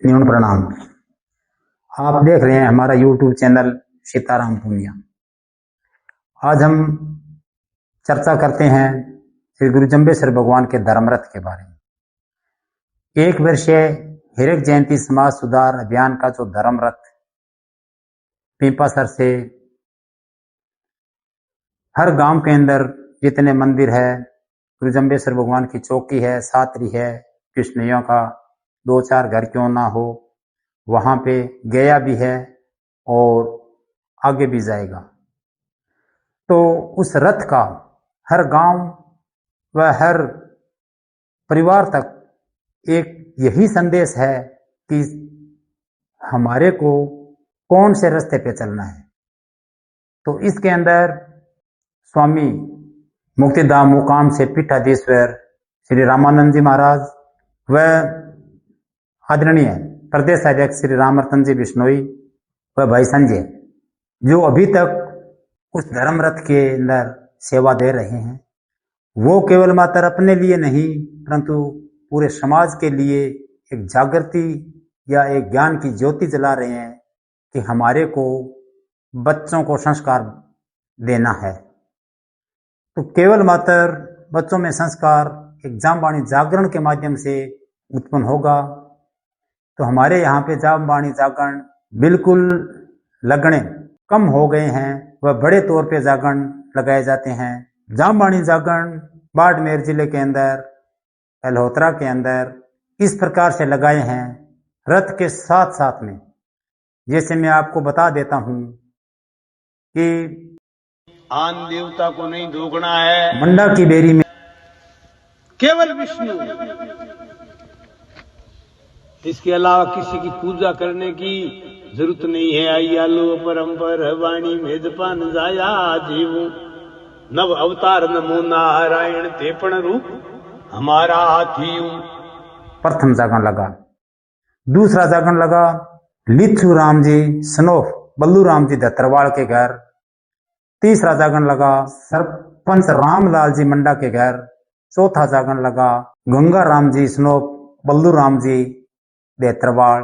न्यून प्रणाम। आप देख रहे हैं हमारा YouTube चैनल सीताराम पूनिया। आज हम चर्चा करते हैं श्री गुरु जंबेश्वर भगवान के धर्मरथ के बारे में। 1 वर्षीय हीरक जयंती समाज सुधार अभियान का जो धर्मरथ पिंपासर से हर गांव के अंदर जितने मंदिर है, गुरु जंबेश्वर भगवान की चौकी है, सातरी है, कृष्णैया का 2-4 घर क्यों ना हो, वहां पे गया भी है और आगे भी जाएगा। तो उस रथ का हर गांव व हर परिवार तक एक यही संदेश है कि हमारे को कौन से रास्ते पे चलना है। तो इसके अंदर स्वामी मुक्तिधाम मुकाम से पीठाधीश्वर श्री रामानंद जी महाराज व आदरणीय प्रदेश अध्यक्ष श्री रामरतन जी बिश्नोई व भाई संजय, जो अभी तक उस धर्मरथ के अंदर सेवा दे रहे हैं, वो केवल मात्र अपने लिए नहीं परंतु पूरे समाज के लिए एक जागृति या एक ज्ञान की ज्योति जला रहे हैं कि हमारे को बच्चों को संस्कार देना है। तो केवल मात्र बच्चों में संस्कार एक जामवाणी जागरण के माध्यम से उत्पन्न होगा। तो हमारे यहाँ पे जामवाणी जागरण बिल्कुल लगने कम हो गए हैं, वह बड़े तौर पे जागरण लगाए जाते हैं। जामवाणी जागरण बाड़मेर जिले के अंदर अल्होत्रा के अंदर इस प्रकार से लगाए हैं रथ के साथ साथ में। जैसे मैं आपको बता देता हूं कि आन देवता को नहीं धोखना है, मंडा की बेरी में केवल विष्णु, इसके अलावा किसी की पूजा करने की जरूरत नहीं है। आई आलो परंपर वाणी मेजपान जाया जीव नव अवतार नमो नारायण तेपण रूप हमारा हाथी। प्रथम जागरण लगा। दूसरा जागरण लगा लिच्छू राम जी सनोफ बल्लू राम जी दत्तरवाड़ के घर। तीसरा जागरण लगा सरपंच रामलाल जी मंडा के घर। चौथा जागरण लगा गंगा राम जी सनोफ बल्लू राम जी देत्रवाड़।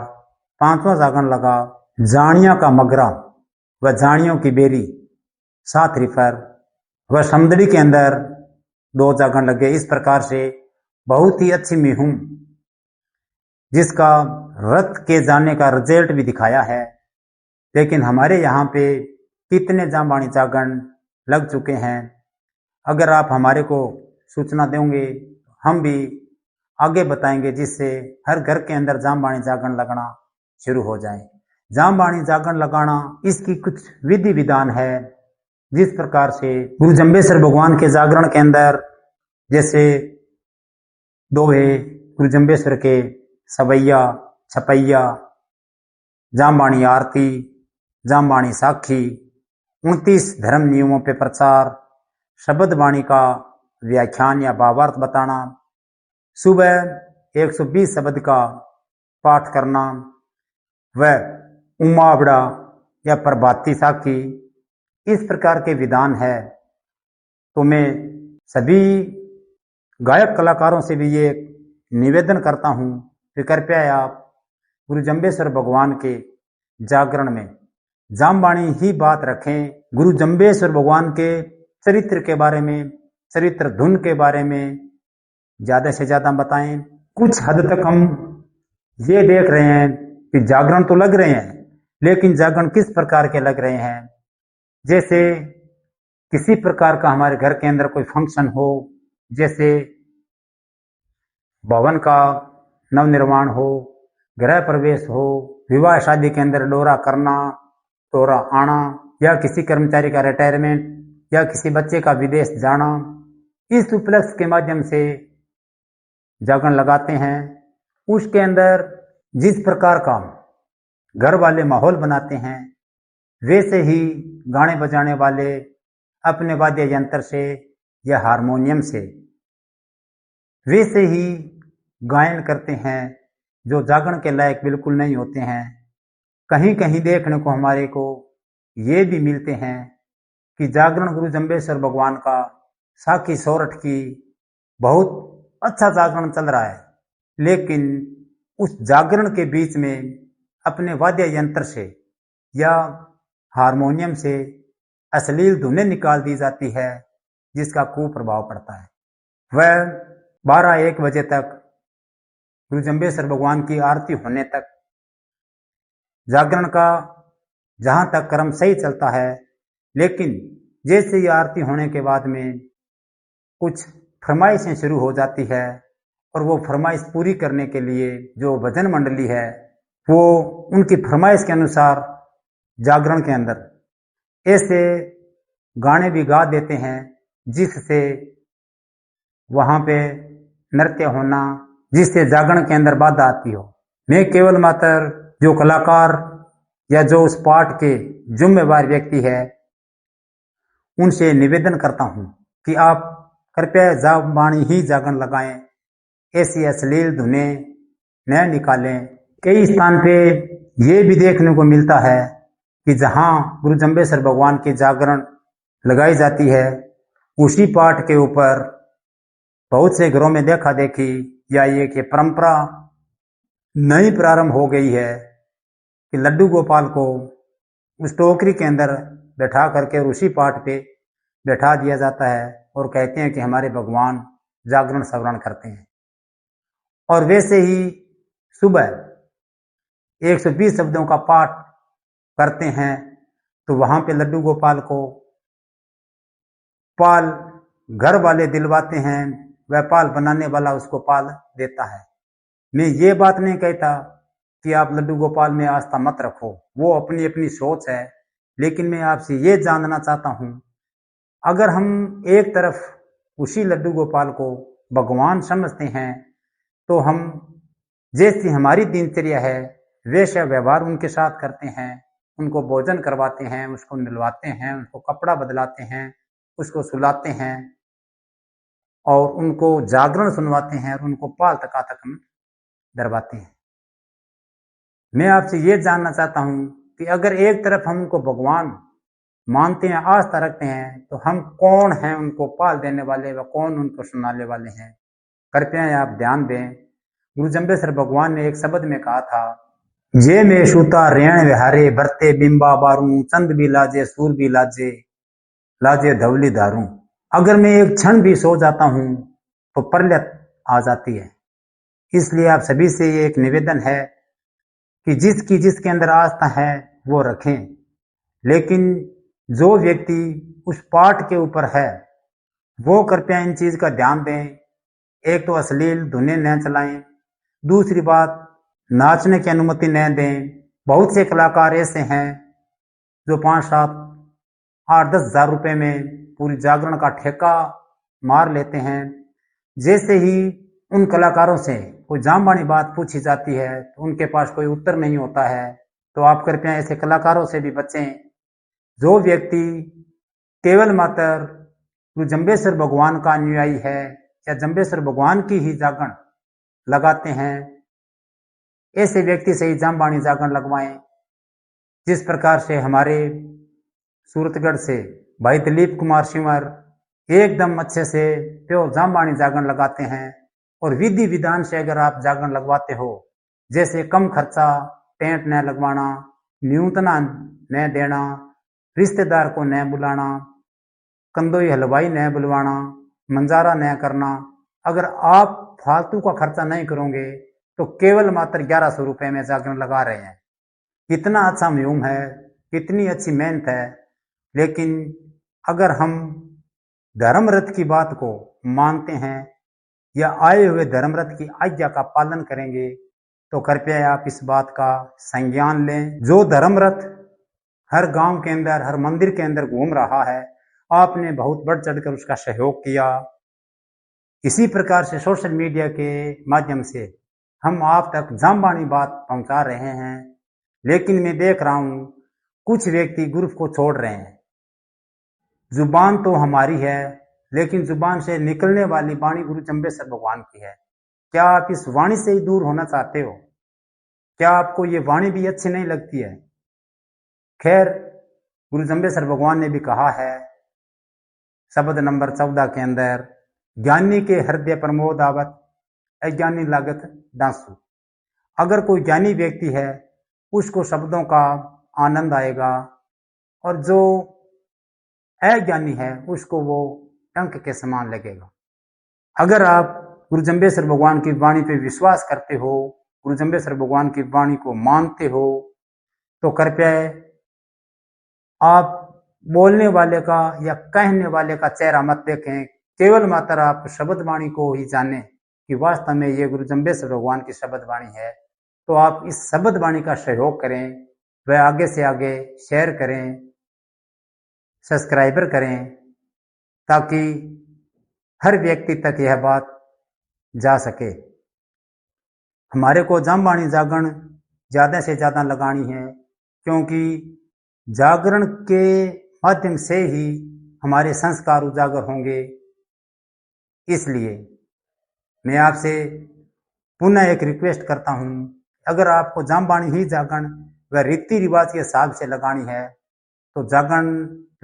5वां जागरण लगा जानिया का मगरा व जानियों की बेरी सात रिफर व समदड़ी के अंदर 2 जागरण लगे। इस प्रकार से बहुत ही अच्छी मुहिम जिसका रथ के जाने का रिजल्ट भी दिखाया है। लेकिन हमारे यहाँ पे कितने जामवाणी जागरण लग चुके हैं, अगर आप हमारे को सूचना देंगे हम भी आगे बताएंगे, जिससे हर घर के अंदर जामवाणी जागरण लगना शुरू हो जाए। जामवाणी जागरण लगाना इसकी कुछ विधि विधान है, जिस प्रकार से गुरु जंबेश्वर भगवान के जागरण के अंदर जैसे दोहे गुरु जंबेश्वर के सवैया छपैया, जामवाणी आरती, जामवाणी साखी, 29 धर्म नियमों पे प्रचार, शब्द वाणी का व्याख्यान या भावार्थ बताना, सुबह 120 शब्द का पाठ करना व उमावड़ा या प्रभाती साखी, इस प्रकार के विधान है। तो मैं सभी गायक कलाकारों से भी ये निवेदन करता हूं कि कृपया आप गुरु जंबेश्वर भगवान के जागरण में जामवाणी ही बात रखें। गुरु जंबेश्वर भगवान के चरित्र के बारे में, चरित्र धुन के बारे में ज्यादा से ज्यादा बताएं। कुछ हद तक हम ये देख रहे हैं कि जागरण तो लग रहे हैं, लेकिन जागरण किस प्रकार के लग रहे हैं। जैसे किसी प्रकार का हमारे घर के अंदर कोई फंक्शन हो, जैसे भवन का नवनिर्माण हो, गृह प्रवेश हो, विवाह शादी के अंदर डोरा करना, डोरा आना, या किसी कर्मचारी का रिटायरमेंट या किसी बच्चे का विदेश जाना, इस उपलक्ष्य के माध्यम से जागरण लगाते हैं। उसके अंदर जिस प्रकार का घर वाले माहौल बनाते हैं, वैसे ही गाने बजाने वाले अपने वाद्य यंत्र से या हारमोनियम से वैसे ही गायन करते हैं, जो जागरण के लायक बिल्कुल नहीं होते हैं। कहीं कहीं देखने को हमारे को ये भी मिलते हैं कि जागरण गुरु जंबेश्वर भगवान का साखी सोरठ की बहुत अच्छा जागरण चल रहा है, लेकिन उस जागरण के बीच में अपने वाद्य यंत्र से या हारमोनियम से अश्लील धुनें निकाल दी जाती है, जिसका कुप्रभाव पड़ता है। वह 12-1 बजे तक गुरु जंबेश्वर भगवान की आरती होने तक जागरण का जहां तक क्रम सही चलता है, लेकिन जैसे ही आरती होने के बाद में कुछ फरमाइशें शुरू हो जाती है और वो फरमाइश पूरी करने के लिए जो भजन मंडली है वो उनकी फरमाइश के अनुसार जागरण के अंदर ऐसे गाने भी गा देते हैं जिससे वहां पे नृत्य होना, जिससे जागरण के अंदर बाधा आती हो। मैं केवल मात्र जो कलाकार या जो उस पाठ के जिम्मेवार व्यक्ति है उनसे निवेदन करता हूं कि आप कृपया जागबाणी ही जागरण लगाएं, ऐसी अश्लील धुनें न निकालें। कई स्थान पे ये भी देखने को मिलता है कि जहां गुरु जंबेश्वर भगवान की जागरण लगाई जाती है, उसी पाठ के ऊपर बहुत से घरों में देखा देखी या ये कि परंपरा नई प्रारंभ हो गई है कि लड्डू गोपाल को उस टोकरी के अंदर बैठा करके और उसी पाठ पे बैठा दिया जाता है और कहते हैं कि हमारे भगवान जागरण सवरण करते हैं। और वैसे ही सुबह 120 शब्दों का पाठ करते हैं तो वहां पे लड्डू गोपाल को पाल घर वाले दिलवाते हैं, वह पाल बनाने वाला उसको पाल देता है। मैं ये बात नहीं कहता कि आप लड्डू गोपाल में आस्था मत रखो, वो अपनी अपनी सोच है, लेकिन मैं आपसे ये जानना चाहता हूं, अगर हम एक तरफ उसी लड्डू गोपाल को भगवान समझते हैं तो हम जैसी हमारी दिनचर्या है वैसा व्यवहार उनके साथ करते हैं, उनको भोजन करवाते हैं, उसको नहलाते हैं, उसको कपड़ा बदलाते हैं, उसको सुलाते हैं और उनको जागरण सुनवाते हैं और उनको पाल तका तक हम दरवाते हैं। मैं आपसे ये जानना चाहता हूं कि अगर एक तरफ हम उनको भगवान मानते हैं, आस्था रखते हैं, तो हम कौन हैं उनको पाल देने वाले व कौन उनको सुनाने वाले हैं? कृपया आप ध्यान दें। गुरु जंबेश्वर भगवान ने एक शब्द में कहा था, जे में सूता रेण विहारे भरते बिंबा बारू चंद भी लाजे सूर भी लाजे लाजे धवली दारू। अगर मैं एक क्षण भी सो जाता हूं तो प्रलय आ जाती है। इसलिए आप सभी से ये एक निवेदन है कि जिसके अंदर आस्था है वो रखें, लेकिन जो व्यक्ति उस पाठ के ऊपर है वो कृपया इन चीज का ध्यान दें। एक तो अश्लील धुनें न चलाएं, दूसरी बात नाचने की अनुमति न दें। बहुत से कलाकार ऐसे हैं जो 5, 7, 8, 10 हजार रुपए में पूरी जागरण का ठेका मार लेते हैं। जैसे ही उन कलाकारों से कोई जामबानी बात पूछी जाती है तो उनके पास कोई उत्तर नहीं होता है। तो आप कृपया ऐसे कलाकारों से भी बचें। जो व्यक्ति केवल मात्र गुरु जंबेश्वर भगवान का अनुयायी है या जंबेश्वर भगवान की ही जागरण लगाते हैं, ऐसे व्यक्ति से ही जामबानी जागरण लगवाएं। जिस प्रकार से हमारे सूरतगढ़ से भाई दिलीप कुमार सिंवर एकदम अच्छे से प्योर जामबानी जागरण लगाते हैं और विधि विधान से अगर आप जागरण लगवाते हो, जैसे कम खर्चा, टेंट न लगवाना, न्यूनतना न देना, रिश्तेदार को न बुलाना, कंदोई हलवाई न बुलवाना, मंजारा न करना, अगर आप फालतू का खर्चा नहीं करोगे तो केवल मात्र 1100 रुपए में जागरण लगा रहे हैं। कितना अच्छा म्यूम है, कितनी अच्छी मेहनत है, लेकिन अगर हम धर्मरथ की बात को मानते हैं या आए हुए धर्मरथ की आज्ञा का पालन करेंगे तो कृपया आप इस बात का संज्ञान लें। जो धर्मरथ हर गांव के अंदर, हर मंदिर के अंदर घूम रहा है, आपने बहुत बढ़ चढ़कर उसका सहयोग किया। इसी प्रकार से सोशल मीडिया के माध्यम से हम आप तक जामबानी बात पहुंचा रहे हैं, लेकिन मैं देख रहा हूं कुछ व्यक्ति गुरु को छोड़ रहे हैं। जुबान तो हमारी है, लेकिन जुबान से निकलने वाली वाणी गुरु जंबेश्वर भगवान की है। क्या आप इस वाणी से ही दूर होना चाहते हो? क्या आपको ये वाणी भी अच्छी नहीं लगती है? खैर, गुरु जंबेश्वर भगवान ने भी कहा है शब्द नंबर 14 के अंदर, ज्ञानी के हृदय प्रमोद आवत, अज्ञानी लागत डांसू। अगर कोई ज्ञानी व्यक्ति है उसको शब्दों का आनंद आएगा, और जो अज्ञानी है उसको वो टंक के समान लगेगा। अगर आप गुरु जम्बेश्वर भगवान की वाणी पे विश्वास करते हो, गुरु जम्बेश्वर भगवान की वाणी को मानते हो, तो कृपया आप बोलने वाले का या कहने वाले का चेहरा मत देखें, केवल मात्र आप शब्द वाणी को ही जानें कि वास्तव में ये गुरु जम्बेश्वर भगवान की शब्द वाणी है। तो आप इस शब्द वाणी का सहयोग करें, वह आगे से आगे शेयर करें, सब्सक्राइबर करें, ताकि हर व्यक्ति तक यह बात जा सके। हमारे को जामवाणी जागरण ज्यादा से ज्यादा लगानी है, क्योंकि जागरण के माध्यम से ही हमारे संस्कार उजागर होंगे। इसलिए मैं आपसे पुनः एक रिक्वेस्ट करता हूं, अगर आपको जामवाणी ही जागरण व रीति रिवाज के हिसाब से लगानी है तो जागरण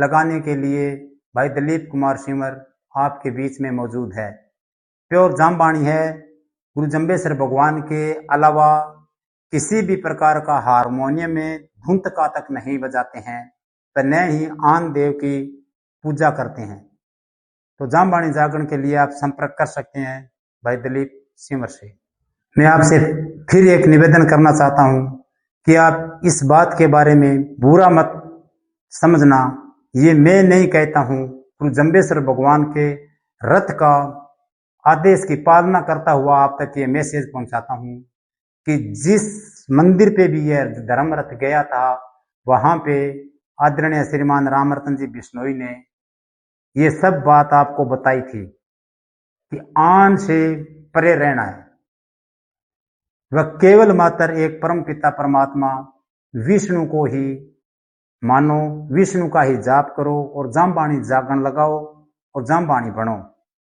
लगाने के लिए भाई दिलीप कुमार सिमर आपके बीच में मौजूद है। प्योर जामवाणी है, गुरु जम्बेश्वर भगवान के अलावा किसी भी प्रकार का हारमोनियम में धुंतका तक नहीं बजाते हैं, तो न ही आन देव की पूजा करते हैं। तो जामवाणी जागरण के लिए आप संपर्क कर सकते हैं भाई दिलीप सिमर से। मैं आपसे फिर एक निवेदन करना चाहता हूं कि आप इस बात के बारे में बुरा मत समझना, ये मैं नहीं कहता हूं, गुरु जम्बेश्वर भगवान के रथ का आदेश की पालना करता हुआ आप तक ये मैसेज पहुंचाता हूं कि जिस मंदिर पे भी यह धर्म रथ गया था, वहां पे आदरणीय श्रीमान रामरतन जी बिश्नोई ने ये सब बात आपको बताई थी कि आन से परे रहना है। वह केवल मात्र एक परम पिता परमात्मा विष्णु को ही मानो, विष्णु का ही जाप करो और जामवाणी जागरण लगाओ और जामवाणी बनो।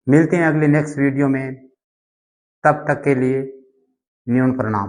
मिलते हैं अगले नेक्स्ट वीडियो में, तब तक के लिए न्यून प्रणाम।